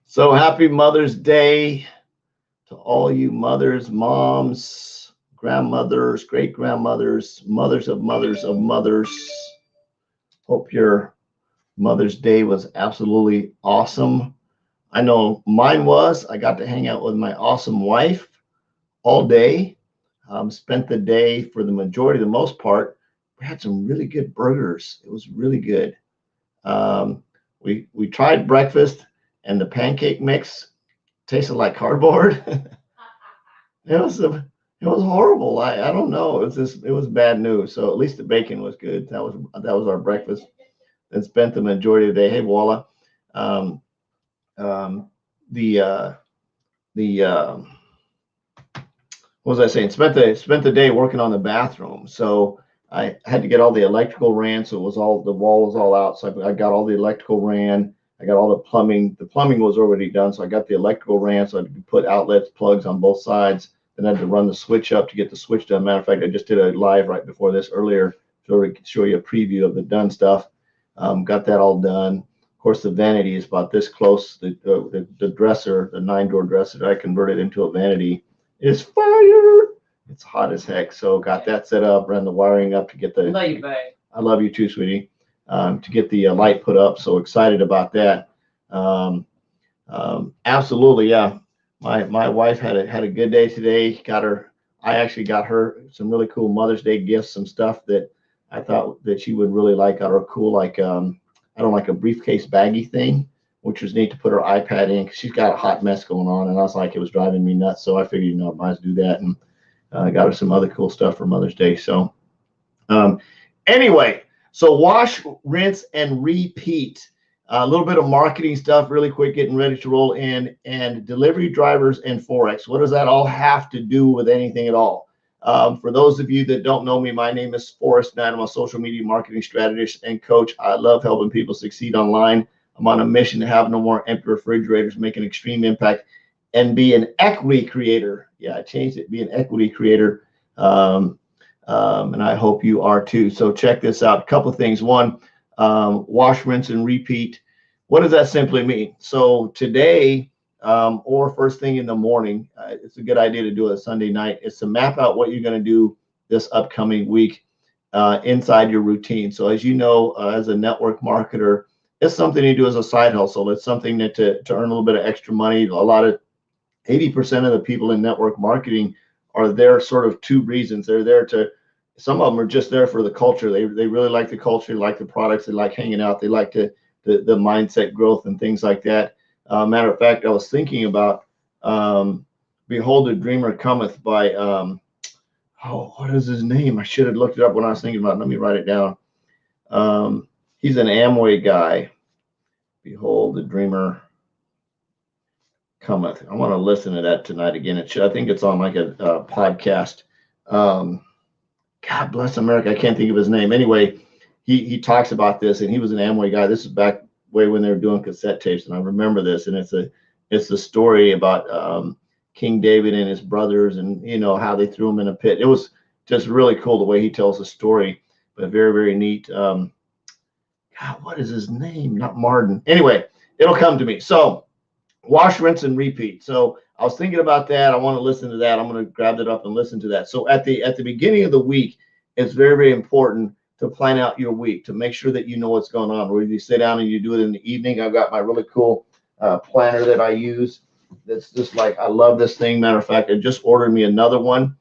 So happy Mother's Day to all you mothers, moms, grandmothers, great grandmothers, mothers of mothers of mothers. Hope your Mother's Day was absolutely awesome. I know mine was. I got to hang out with my awesome wife all day. Spent the day for the majority, the most part. We had some really good burgers. It was really good. Um, we tried breakfast, and the pancake mix tasted like cardboard. It was horrible. I don't know. It was bad news. So at least the bacon was good. That was our breakfast. And spent the majority of the day. Hey, Walla. Um, um, the the what was I saying? Spent the day working on the bathroom. So I had to get all the electrical ran. So it was all the wall was all out. So I got all the electrical ran. I got all the plumbing. The plumbing was already done. So I got the electrical ran. So I had to put outlets, plugs on both sides. Then I had to run the switch up to get the switch done. Matter of fact, I just did a live right before this earlier to show you a preview of the done stuff. Got that all done. Of course, the vanity is about this close. The dresser, the 9-door dresser that I converted into a vanity is fire. It's hot as heck. So got that set up, ran the wiring up to get the. Love you, babe. I love you too, sweetie. To get the light put up. So excited about that. Absolutely, yeah. My wife had a good day today. I actually got her some really cool Mother's Day gifts, some stuff that I thought that she would really like. Got her cool I don't like a briefcase baggy thing, which was neat to put her iPad in because she's got a hot mess going on, and I was like, it was driving me nuts. So I figured, I might as well do that, and got her some other cool stuff for Mother's Day. So um, anyway, so wash, rinse, and repeat. A little bit of marketing stuff, really quick, getting ready to roll in, and delivery drivers and Forex. What does that all have to do with anything at all? For those of you that don't know me, my name is Forrest Knight. I'm a social media marketing strategist and coach. I love helping people succeed online. I'm on a mission to have no more empty refrigerators, make an extreme impact, and be an equity creator. Yeah, I changed it. Be an equity creator. And I hope you are too. So check this out. A couple of things. One, wash, rinse, and repeat. What does that simply mean? So today, or first thing in the morning, it's a good idea to do it Sunday night, is to map out what you're going to do this upcoming week inside your routine. So as you know, as a network marketer, it's something you do as a side hustle. It's something that to earn a little bit of extra money. A lot of 80% of the people in network marketing are there sort of two reasons. They're there some of them are just there for the culture. They really like the culture, like the products, they like hanging out, they like the mindset growth and things like that. Matter of fact, I was thinking about Behold the Dreamer Cometh by what is his name? I should have looked it up when I was thinking about it. Let me write it down. He's an Amway guy. Behold the Dreamer Cometh. I want to listen to that tonight again. I think it's on like a podcast. God bless America. I can't think of his name. Anyway, he talks about this, and he was an Amway guy. This is back way when they were doing cassette tapes, and I remember this. And it's the story about King David and his brothers, and how they threw him in a pit. It was just really cool the way he tells the story, but very, very neat. God, what is his name? Not Martin. Anyway, it'll come to me. So wash, rinse, and repeat. So I was thinking about that. I want to listen to that. I'm going to grab it up and listen to that. So at the beginning of the week, it's very, very important to plan out your week, to make sure that you know what's going on. Whether you sit down and you do it in the evening, I've got my really cool planner that I use. That's just like, I love this thing. Matter of fact, I just ordered me another one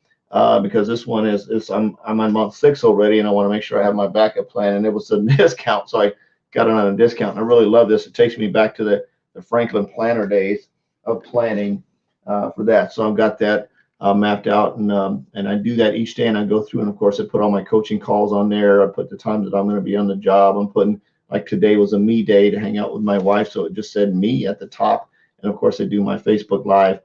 because this one I'm on month 6 already, and I want to make sure I have my backup plan. And it was a discount, so I got it on a discount. And I really love this. It takes me back to the Franklin Planner days of planning for that. So I've got that mapped out, and I do that each day, and I go through, and of course I put all my coaching calls on there. I put the times that I'm going to be on the job. I'm putting, like today was a me day to hang out with my wife, so it just said me at the top. And of course I do my Facebook Live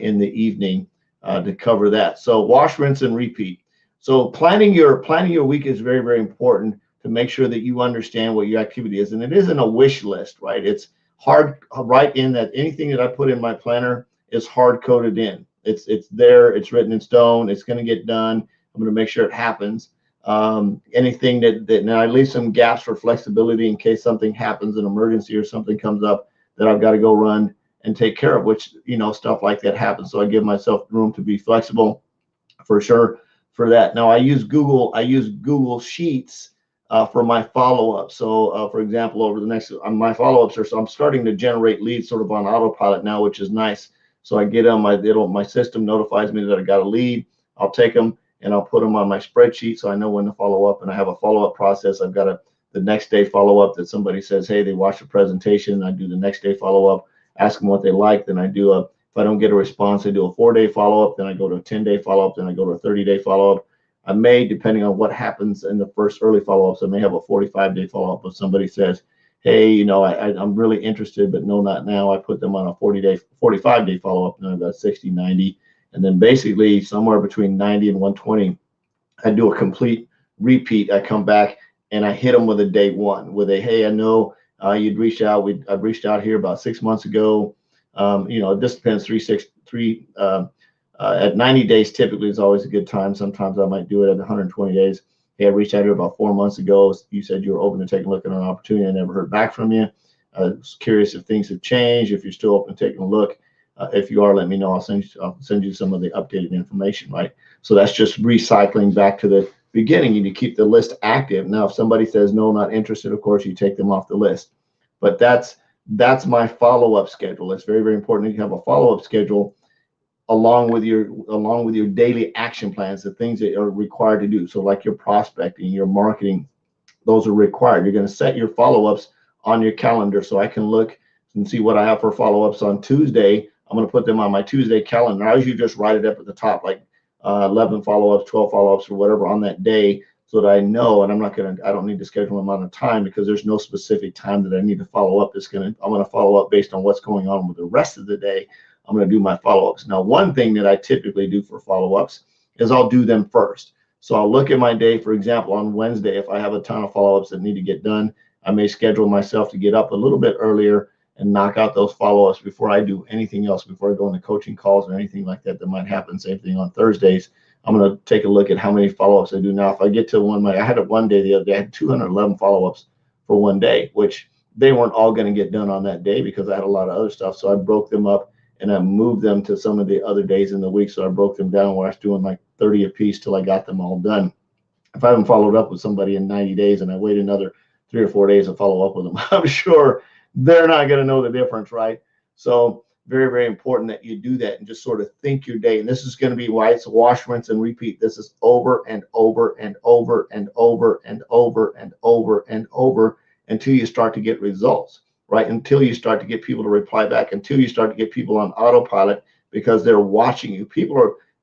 in the evening to cover that. So wash, rinse, and repeat. So planning your week is very, very important to make sure that you understand what your activity is. And it isn't a wish list, right? It's hard right in that anything that I put in my planner is hard coded in. It's there, it's written in stone, it's going to get done. I'm going to make sure it happens. anything that now I leave some gaps for flexibility in case something happens, an emergency or something comes up that I've got to go run and take care of, which, stuff like that happens. So I give myself room to be flexible for sure for that. Now I use Google Sheets for my follow-up. So for example, over the next my follow-ups are, so I'm starting to generate leads sort of on autopilot now, which is nice. So I get on my system notifies me that I got a lead. I'll take them and I'll put them on my spreadsheet so I know when to follow up, and I have a follow-up process. I've got the next day follow-up that somebody says, hey, they watched the presentation. I do the next day follow-up, ask them what they like. Then I do if I don't get a response, I do a 4-day follow-up. Then I go to a 10-day follow-up. Then I go to a 30-day follow-up. I may, depending on what happens in the first early follow-ups, I may have a 45-day follow-up if somebody says, hey, I'm really interested, but no, not now. I put them on a 45-day follow-up, and I've got 60, 90. And then basically somewhere between 90 and 120, I do a complete repeat. I come back and I hit them with a day one with a, hey, I know you'd reached out. I've reached out here about 6 months ago. This depends, at 90 days typically is always a good time. Sometimes I might do it at 120 days. Hey, I reached out here about 4 months ago. You said you were open to taking a look at an opportunity. I never heard back from you. I was curious if things have changed, if you're still open to taking a look. If you are, let me know. I'll send you some of the updated information, right? So that's just recycling back to the beginning. You need to keep the list active. Now, if somebody says no, not interested, of course, you take them off the list. But that's my follow-up schedule. It's very, very important that you have a follow-up schedule along with your daily action plans, the things that are required to do. So like your prospecting, your marketing, those are required. You're going to set your follow-ups on your calendar so I can look and see what I have for follow-ups on Tuesday. I'm going to put them on my Tuesday calendar. I usually just write it up at the top, like 11 follow-ups, 12 follow-ups, or whatever on that day, so that I know, and I don't need to schedule them on a time, because there's no specific time that I need to follow up. I'm going to follow up based on what's going on with the rest of the day. I'm going to do my follow-ups. Now, one thing that I typically do for follow-ups is I'll do them first. So I'll look at my day. For example, on Wednesday, if I have a ton of follow-ups that need to get done, I may schedule myself to get up a little bit earlier and knock out those follow-ups before I do anything else, before I go into coaching calls or anything like that that might happen. Same thing on Thursdays. I'm going to take a look at how many follow-ups I do now. If I get to I had one day the other day, I had 211 follow-ups for one day, which they weren't all going to get done on that day because I had a lot of other stuff. So I broke them up and I moved them to some of the other days in the week. So I broke them down where I was doing like 30 a piece till I got them all done. If I haven't followed up with somebody in 90 days and I wait another 3 or 4 days to follow up with them, I'm sure they're not going to know the difference, right? So very, very important that you do that and just sort of think your day. And this is going to be why it's wash, rinse, and repeat. This is over and over and over and over and over and over and over until you start to get results, right? Until you start to get people to reply back, until you start to get people on autopilot because they're watching you.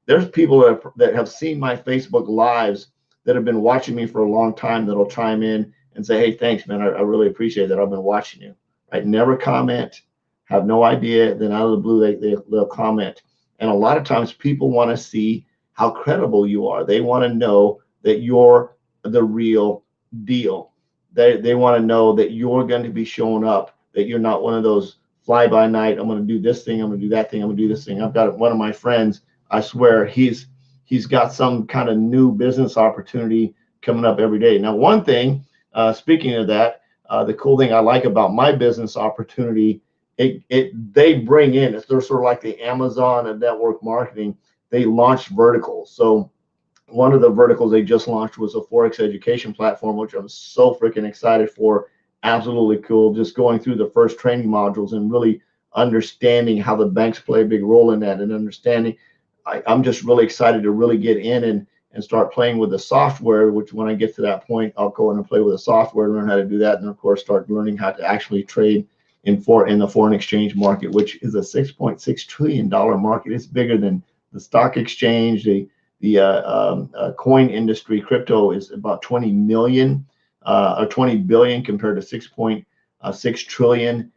There's people that have seen my Facebook lives that have been watching me for a long time that'll chime in and say, hey, thanks, man. I really appreciate that. I've been watching you. Right? Never comment, have no idea. Then out of the blue, they'll comment. And a lot of times people want to see how credible you are. They want to know that you're the real deal. They want to know that you're going to be showing up, that you're not one of those fly by night. I'm going to do this thing. I'm going to do that thing. I'm going to do this thing. I've got one of my friends, I swear, he's got some kind of new business opportunity coming up every day. Now, one thing, speaking of that, the cool thing I like about my business opportunity, they bring in, they're sort of like the Amazon of network marketing. They launched verticals. So one of the verticals they just launched was a ForEx education platform, which I'm so freaking excited for. Absolutely cool. Just going through the first training modules and really understanding how the banks play a big role in that, and understanding. I'm just really excited to really get in and start playing with the software, which when I get to that point, I'll go in and play with the software, learn how to do that, and of course start learning how to actually trade in the foreign exchange market, which is a $6.6 trillion market. It's bigger than the stock exchange, the coin industry. Crypto is about 20 million or 20 billion compared to 6.6 trillion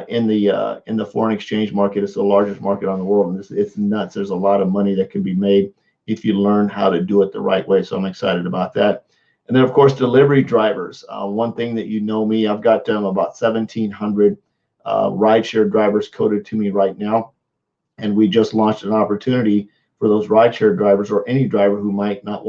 in the foreign exchange market. It's the largest market on the world, and it's nuts. There's a lot of money that can be made if you learn how to do it the right way. So I'm excited about that. And then, of course, delivery drivers. One thing that me, I've got about 1,700 rideshare drivers coded to me right now. And we just launched an opportunity for those rideshare drivers or any driver who might not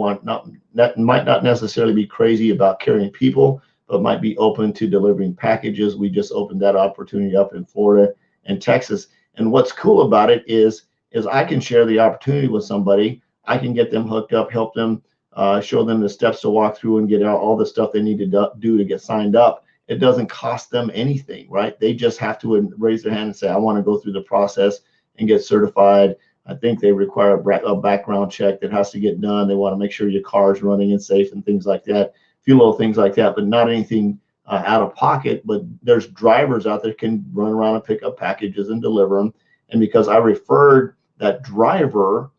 necessarily be crazy about carrying people, but might be open to delivering packages. We just opened that opportunity up in Florida and Texas. And what's cool about it is I can share the opportunity with somebody. I can get them hooked up, help them, show them the steps to walk through and get out all the stuff they need to do to get signed up. It doesn't cost them anything, right? They just have to raise their hand and say, I want to go through the process and get certified. I think they require a background check that has to get done. They want to make sure your car is running and safe and things like that. A few little things like that, but not anything out of pocket. But there's drivers out there that can run around and pick up packages and deliver them. And because I referred that driver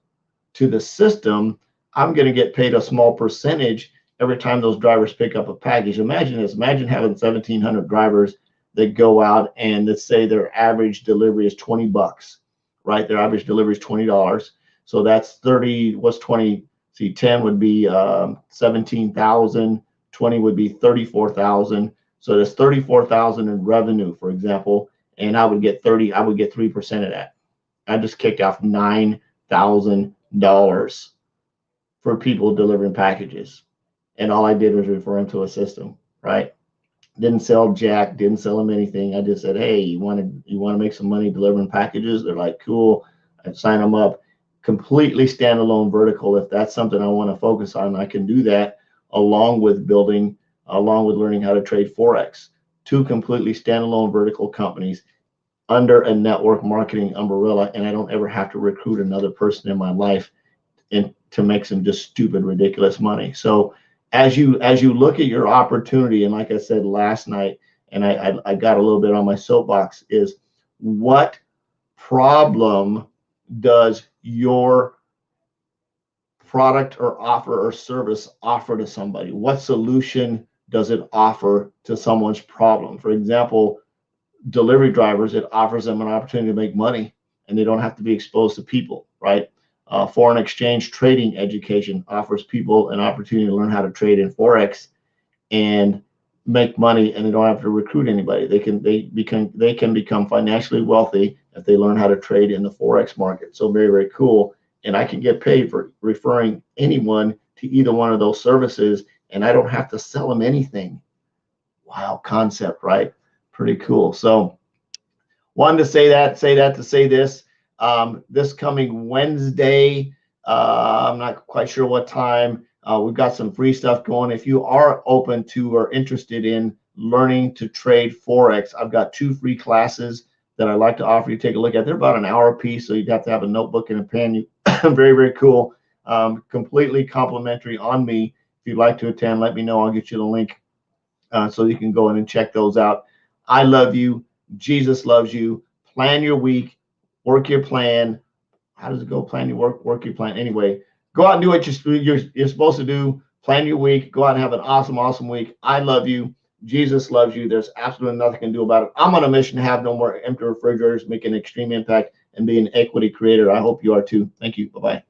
to the system, I'm going to get paid a small percentage every time those drivers pick up a package. Imagine this. Imagine having 1,700 drivers that go out and let's say their average delivery is $20. Right? Their average delivery is $20. So that's 30, what's 20? See, 10 would be 17,000, 20 would be 34,000. So there's 34,000 in revenue, for example, and I would get 3% of that. I just kicked off $9,000 for people delivering packages. And all I did was refer them to a system, right? Didn't sell jack, didn't sell them anything. I just said, hey, you want to make some money delivering packages? They're like, cool. I'd sign them up. Completely standalone vertical. If that's something I want to focus on, I can do that along with learning how to trade ForEx. Two completely standalone vertical companies under a network marketing umbrella, and I don't ever have to recruit another person in my life and to make some just stupid, ridiculous money. So as you look at your opportunity, and like I said last night, and I got a little bit on my soapbox, is what problem does your product or offer or service offer to somebody? What solution does it offer to someone's problem? For example, delivery drivers, it offers them an opportunity to make money and they don't have to be exposed to people, right? Foreign exchange trading education offers people an opportunity to learn how to trade in Forex and make money, and they don't have to recruit anybody. They can become financially wealthy if they learn how to trade in the Forex market. So very, very cool. And I can get paid for referring anyone to either one of those services, and I don't have to sell them anything. Wow, concept, right? Pretty cool. So wanted to say this. This coming Wednesday, I'm not quite sure what time. We've got some free stuff going. If you are open to or interested in learning to trade Forex, I've got 2 free classes that I'd like to offer you to take a look at. They're about an hour a piece, so you'd have to have a notebook and a pen. Very, very cool. Completely complimentary on me. If you'd like to attend, let me know. I'll get you the link so you can go in and check those out. I love you. Jesus loves you. Plan your week. Work your plan. How does it go? Plan your work your plan. Anyway, go out and do what you're supposed to do. Plan your week. Go out and have an awesome, awesome week. I love you. Jesus loves you. There's absolutely nothing you can do about it. I'm on a mission to have no more empty refrigerators, make an extreme impact, and be an equity creator. I hope you are too. Thank you. Bye-bye.